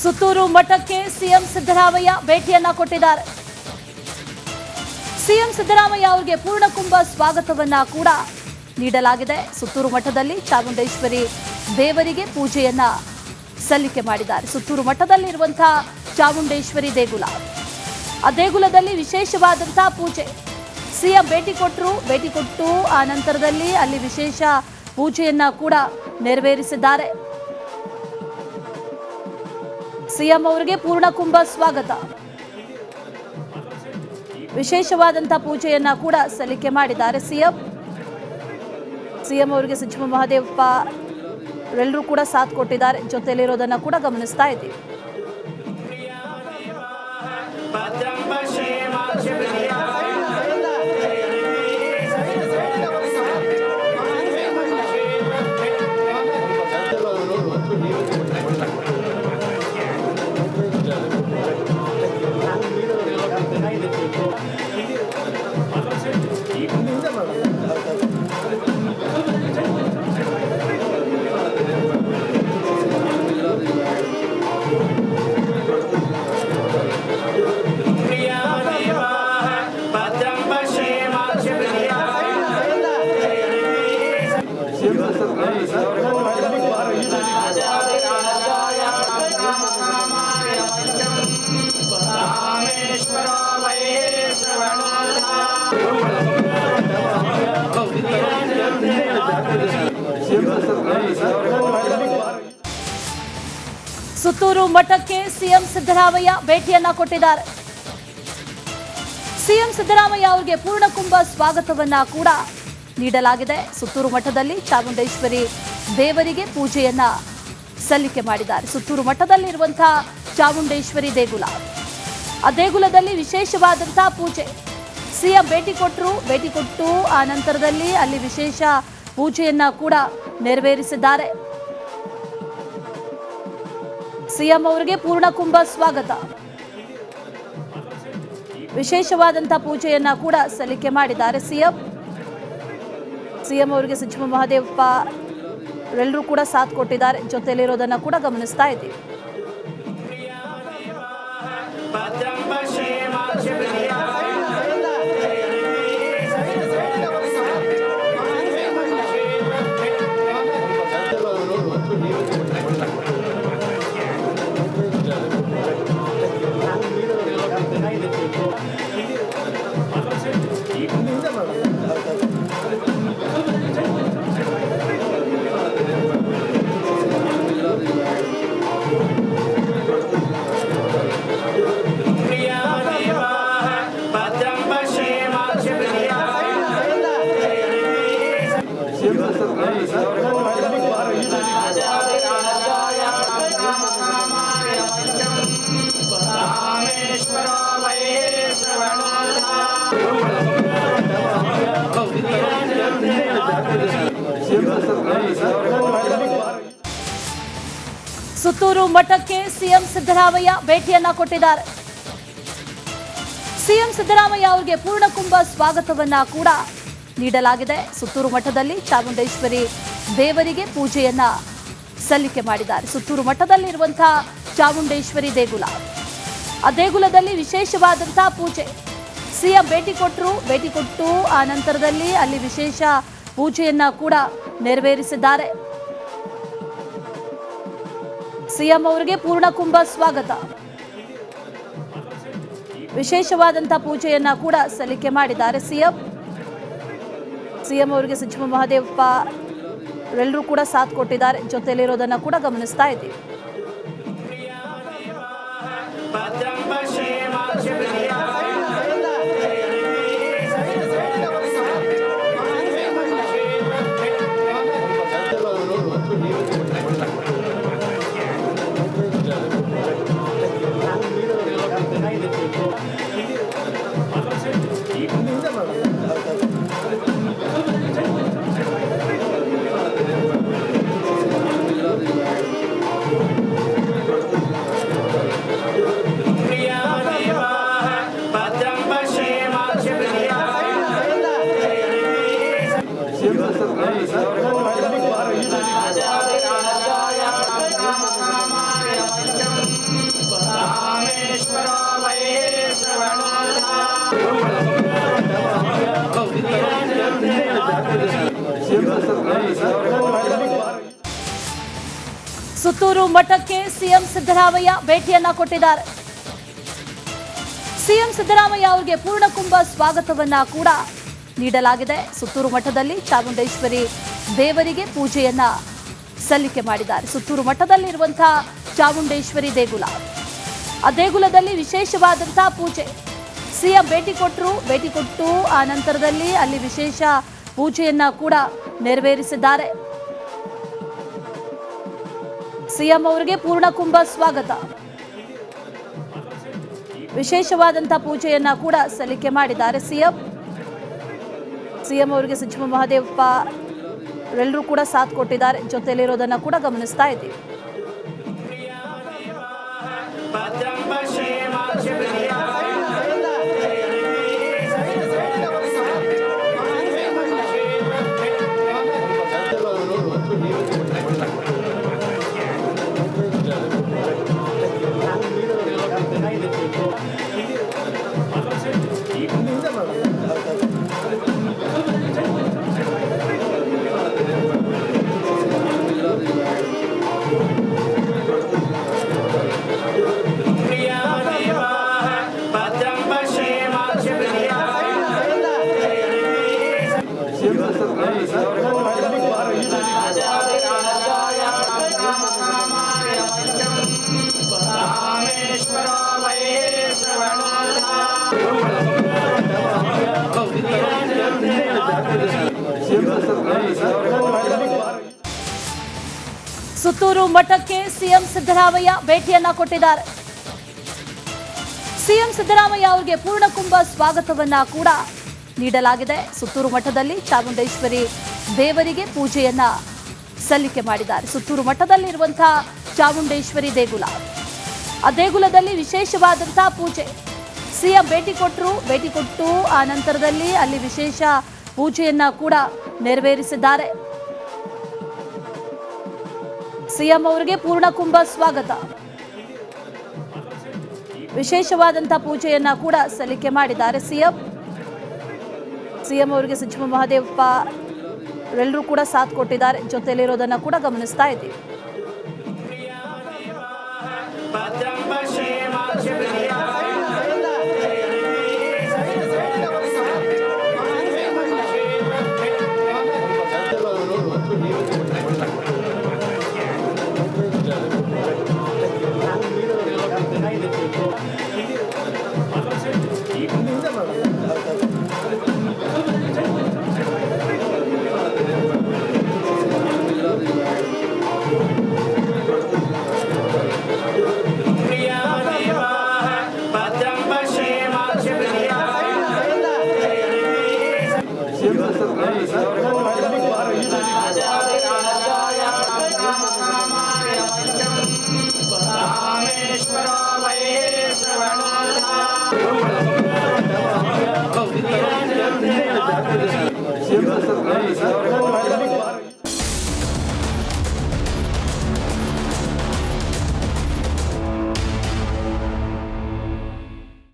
ಸುತ್ತೂರು ಮಠಕ್ಕೆ ಸಿಎಂ ಸಿದ್ದರಾಮಯ್ಯ ಭೇಟಿಯನ್ನ ಕೊಟ್ಟಿದ್ದಾರೆ. ಸಿಎಂ ಸಿದ್ದರಾಮಯ್ಯ ಅವರಿಗೆ ಪೂರ್ಣಕುಂಭ ಸ್ವಾಗತವನ್ನ ಕೂಡ ನೀಡಲಾಗಿದೆ. ಸುತ್ತೂರು ಮಠದಲ್ಲಿ ಚಾಮುಂಡೇಶ್ವರಿ ದೇವರಿಗೆ ಪೂಜೆಯನ್ನ ಸಲ್ಲಿಕೆ ಮಾಡಿದ್ದಾರೆ. ಸುತ್ತೂರು ಮಠದಲ್ಲಿರುವಂತಹ ಚಾಮುಂಡೇಶ್ವರಿ ದೇಗುಲ, ಆ ದೇಗುಲದಲ್ಲಿ ವಿಶೇಷವಾದಂತಹ ಪೂಜೆ. ಸಿಎಂ ಭೇಟಿ ಕೊಟ್ಟು ಆ ನಂತರದಲ್ಲಿ ಅಲ್ಲಿ ವಿಶೇಷ ಪೂಜೆಯನ್ನ ಕೂಡ ನೆರವೇರಿಸಿದ್ದಾರೆ. ಸಿಎಂ ಅವರಿಗೆ ಪೂರ್ಣಕುಂಭ ಸ್ವಾಗತ, ವಿಶೇಷವಾದಂತಹ ಪೂಜೆಯನ್ನ ಕೂಡ ಸಲ್ಲಿಕೆ ಮಾಡಿದ್ದಾರೆ. ಸಿಎಂ ಅವರಿಗೆ ಸಚಿವ ಮಹದೇವಪ್ಪ ಎಲ್ಲರೂ ಕೂಡ ಸಾಥ್ ಕೊಟ್ಟಿದ್ದಾರೆ. ಜೊತೆಯಲ್ಲಿರೋದನ್ನ ಕೂಡ ಗಮನಿಸ್ತಾ ಇದ್ದೀವಿ. ಸುತ್ತೂರು ಮಠಕ್ಕೆ ಸಿಎಂ ಸಿದ್ದರಾಮಯ್ಯ ಭೇಟಿಯನ್ನ ಕೊಟ್ಟಿದ್ದಾರೆ. ಸಿಎಂ ಸಿದ್ದರಾಮಯ್ಯ ಅವರಿಗೆ ಪೂರ್ಣಕುಂಭ ಸ್ವಾಗತವನ್ನ ಕೂಡ ನೀಡಲಾಗಿದೆ. ಸುತ್ತೂರು ಮಠದಲ್ಲಿ ಚಾಮುಂಡೇಶ್ವರಿ ದೇವರಿಗೆ ಪೂಜೆಯನ್ನ ಸಲ್ಲಿಕೆ ಮಾಡಿದ್ದಾರೆ. ಸುತ್ತೂರು ಮಠದಲ್ಲಿರುವಂತಹ ಚಾಮುಂಡೇಶ್ವರಿ ದೇಗುಲ, ಆ ದೇಗುಲದಲ್ಲಿ ವಿಶೇಷವಾದಂತಹ ಪೂಜೆ. ಸಿಎಂ ಭೇಟಿ ಕೊಟ್ಟು ಆ ನಂತರದಲ್ಲಿ ಅಲ್ಲಿ ವಿಶೇಷ ಪೂಜೆಯನ್ನ ಕೂಡ ನೆರವೇರಿಸಿದ್ದಾರೆ. ಸಿಎಂ ಅವರಿಗೆ ಪೂರ್ಣಕುಂಭ ಸ್ವಾಗತ, ವಿಶೇಷವಾದಂತಹ ಪೂಜೆಯನ್ನ ಕೂಡ ಸಲ್ಲಿಕೆ ಮಾಡಿದ್ದಾರೆ. ಸಿಎಂ ಅವರಿಗೆ ಸಚಿವ ಮಹದೇವಪ್ಪ ಎಲ್ಲರೂ ಕೂಡ ಸಾಥ್ ಕೊಟ್ಟಿದ್ದಾರೆ. ಜೊತೆಯಲ್ಲಿರೋದನ್ನ ಕೂಡ ಗಮನಿಸ್ತಾ ಇದ್ದೀವಿ. ಸುತ್ತೂರು ಮಠಕ್ಕೆ ಸಿಎಂ ಸಿದ್ದರಾಮಯ್ಯ ಭೇಟಿಯನ್ನ ಕೊಟ್ಟಿದ್ದಾರೆ. ಸಿಎಂ ಸಿದ್ದರಾಮಯ್ಯ ಅವರಿಗೆ ಪೂರ್ಣಕುಂಭ ಸ್ವಾಗತವನ್ನ ಕೂಡ ನೀಡಲಾಗಿದೆ. ಸುತ್ತೂರು ಮಠದಲ್ಲಿ ಚಾಮುಂಡೇಶ್ವರಿ ದೇವರಿಗೆ ಪೂಜೆಯನ್ನ ಸಲ್ಲಿಕೆ ಮಾಡಿದ್ದಾರೆ. ಸುತ್ತೂರು ಮಠದಲ್ಲಿರುವಂತಹ ಚಾಮುಂಡೇಶ್ವರಿ ದೇಗುಲ, ಆ ದೇಗುಲದಲ್ಲಿ ವಿಶೇಷವಾದಂತಹ ಪೂಜೆ. ಸಿಎಂ ಭೇಟಿ ಕೊಟ್ಟು ಆ ನಂತರದಲ್ಲಿ ಅಲ್ಲಿ ವಿಶೇಷ ಪೂಜೆಯನ್ನ ಕೂಡ ನೆರವೇರಿಸಿದ್ದಾರೆ. ಸಿಎಂ ಅವರಿಗೆ ಪೂರ್ಣಕುಂಭ ಸ್ವಾಗತ, ವಿಶೇಷವಾದಂತಹ ಪೂಜೆಯನ್ನ ಕೂಡ ಸಲ್ಲಿಕೆ ಮಾಡಿದ್ದಾರೆ. ಸಿಎಂ ಅವರಿಗೆ ಸಚಿವ ಮಹದೇವಪ್ಪ ಎಲ್ಲರೂ ಕೂಡ ಸಾಥ್ ಕೊಟ್ಟಿದ್ದಾರೆ. ಜೊತೆಯಲ್ಲಿರೋದನ್ನ ಕೂಡ ಗಮನಿಸ್ತಾ ಇದ್ದೀವಿ. ಸುತ್ತೂರು ಮಠಕ್ಕೆ ಸಿಎಂ ಸಿದ್ದರಾಮಯ್ಯ ಭೇಟಿಯನ್ನ ಕೊಟ್ಟಿದ್ದಾರೆ. ಸಿಎಂ ಸಿದ್ದರಾಮಯ್ಯ ಅವರಿಗೆ ಪೂರ್ಣಕುಂಭ ಸ್ವಾಗತವನ್ನ ಕೂಡ ನೀಡಲಾಗಿದೆ. ಸುತ್ತೂರು ಮಠದಲ್ಲಿ ಚಾಮುಂಡೇಶ್ವರಿ ದೇವರಿಗೆ ಪೂಜೆಯನ್ನ ಸಲ್ಲಿಕೆ ಮಾಡಿದ್ದಾರೆ. ಸುತ್ತೂರು ಮಠದಲ್ಲಿರುವಂತಹ ಚಾಮುಂಡೇಶ್ವರಿ ದೇಗುಲ, ಆ ದೇಗುಲದಲ್ಲಿ ವಿಶೇಷವಾದಂತಹ ಪೂಜೆ. ಸಿಎಂ ಭೇಟಿ ಕೊಟ್ಟು ಆ ನಂತರದಲ್ಲಿ ಅಲ್ಲಿ ವಿಶೇಷ ಪೂಜೆಯನ್ನ ಕೂಡ ನೆರವೇರಿಸಿದ್ದಾರೆ. ಸಿಎಂ ಅವರಿಗೆ ಪೂರ್ಣಕುಂಭ ಸ್ವಾಗತ, ವಿಶೇಷವಾದಂತಹ ಪೂಜೆಯನ್ನ ಕೂಡ ಸಲ್ಲಿಕೆ ಮಾಡಿದ್ದಾರೆ. ಸಿಎಂ ಅವರಿಗೆ ಸಚಿವ ಮಹದೇವಪ್ಪ ಎಲ್ಲರೂ ಕೂಡ ಸಾಥ್ ಕೊಟ್ಟಿದ್ದಾರೆ. ಜೊತೆಯಲ್ಲಿರೋದನ್ನ ಕೂಡ ಗಮನಿಸ್ತಾ ಇದ್ದೀವಿ. ಸುತ್ತೂರು ಮಠಕ್ಕೆ ಸಿಎಂ ಸಿದ್ದರಾಮಯ್ಯ ಭೇಟಿಯನ್ನ ಕೊಟ್ಟಿದ್ದಾರೆ. ಸಿಎಂ ಸಿದ್ದರಾಮಯ್ಯ ಅವರಿಗೆ ಪೂರ್ಣಕುಂಭ ಸ್ವಾಗತವನ್ನ ಕೂಡ ನೀಡಲಾಗಿದೆ. ಸುತ್ತೂರು ಮಠದಲ್ಲಿ ಚಾಮುಂಡೇಶ್ವರಿ ದೇವರಿಗೆ ಪೂಜೆಯನ್ನ ಸಲ್ಲಿಕೆ ಮಾಡಿದ್ದಾರೆ. ಸುತ್ತೂರು ಮಠದಲ್ಲಿರುವಂತಹ ಚಾಮುಂಡೇಶ್ವರಿ ದೇಗುಲ, ಆ ದೇಗುಲದಲ್ಲಿ ವಿಶೇಷವಾದಂತಹ ಪೂಜೆ. ಸಿಎಂ ಭೇಟಿ ಕೊಟ್ಟು ಆ ನಂತರದಲ್ಲಿ ಅಲ್ಲಿ ವಿಶೇಷ ಪೂಜೆಯನ್ನ ಕೂಡ ನೆರವೇರಿಸಿದ್ದಾರೆ. ಸಿಎಂ ಅವರಿಗೆ ಪೂರ್ಣಕುಂಭ ಸ್ವಾಗತ, ವಿಶೇಷವಾದಂತಹ ಪೂಜೆಯನ್ನ ಕೂಡ ಸಲ್ಲಿಕೆ ಮಾಡಿದ್ದಾರೆ. ಸಿಎಂ ಅವರಿಗೆ ಸಚಿವ ಮಹದೇವಪ್ಪ ಎಲ್ಲರೂ ಕೂಡ ಸಾಥ್ ಕೊಟ್ಟಿದ್ದಾರೆ. ಜೊತೆಯಲ್ಲಿರೋದನ್ನ ಕೂಡ ಗಮನಿಸ್ತಾ ಇದ್ದೀವಿ. Gracias.